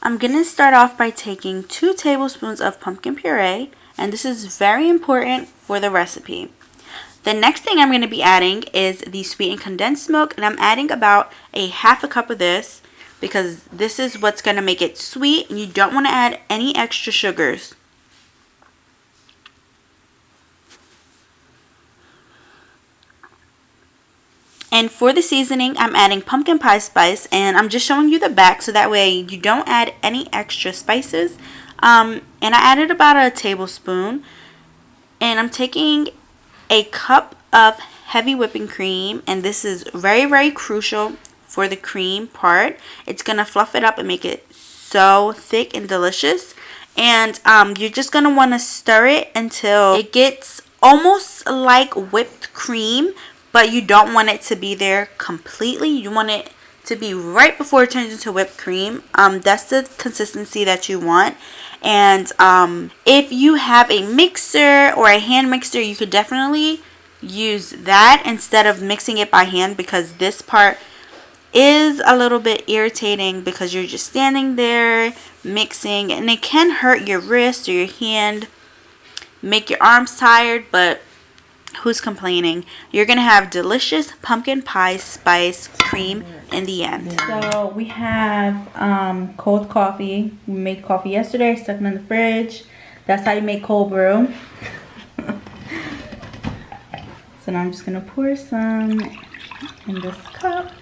I'm going to start off by taking 2 tablespoons of pumpkin puree, and this is very important for the recipe. The next thing I'm going to be adding is the sweetened condensed milk, and I'm adding about a half a cup of this because this is what's going to make it sweet, and you don't want to add any extra sugars. And for the seasoning, I'm adding pumpkin pie spice, and I'm just showing you the back so that way you don't add any extra spices. And I added about a tablespoon, and I'm taking a cup of heavy whipping cream, and this is very, very crucial for the cream part. It's going to fluff it up and make it so thick and delicious. And you're just going to want to stir it until it gets almost like whipped cream, but you don't want it to be there completely. You want it to be right before it turns into whipped cream. That's the consistency that you want. And if you have a mixer or a hand mixer, you could definitely use that instead of mixing it by hand, because this part is a little bit irritating because you're just standing there mixing, and it can hurt your wrist or your hand, make your arms tired, but who's complaining? You're gonna have delicious pumpkin pie spice cream in the end. So we have cold coffee. We made coffee yesterday, stuck it in the fridge. That's how you make cold brew. So now I'm just gonna pour some in this cup.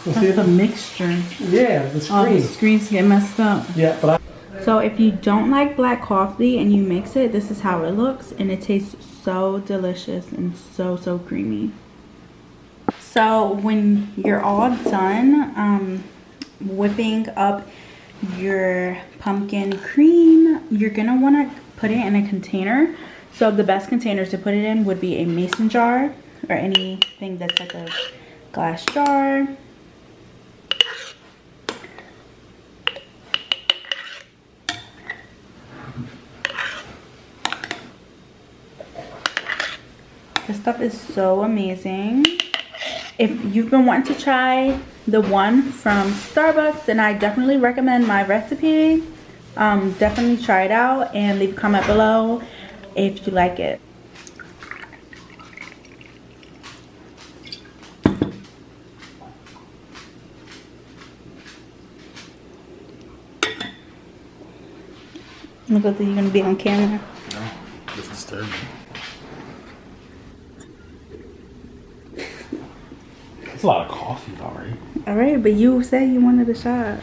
That's the mixture. Yeah, the screen. Oh, the screens get messed up. Yeah, but So if you don't like black coffee and you mix it, this is how it looks, and it tastes so delicious and so creamy. So when you're all done whipping up your pumpkin cream, you're gonna want to put it in a container. So the best containers to put it in would be a mason jar or anything that's like a glass jar. This stuff is so amazing. If you've been wanting to try the one from Starbucks, then I definitely recommend my recipe. Definitely try it out and leave a comment below if you like it. Look like you're gonna be on camera. no, it's disturbing. That's a lot of coffee already. Alright, but you said you wanted a shot.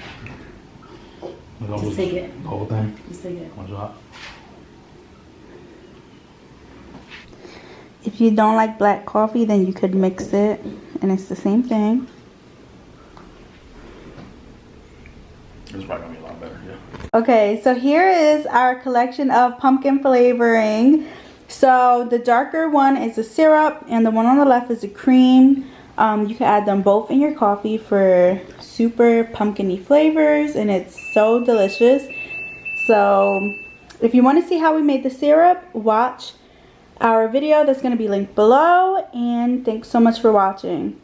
Just take it. The whole thing? Just take it. One shot. If you don't like black coffee, then you could mix it, and it's the same thing. It's probably gonna be a lot better, yeah. Okay, so here is our collection of pumpkin flavoring. So the darker one is a syrup, and the one on the left is a cream. You can add them both in your coffee for super pumpkin-y flavors, and it's so delicious. So if you want to see how we made the syrup, watch our video that's going to be linked below, and thanks so much for watching.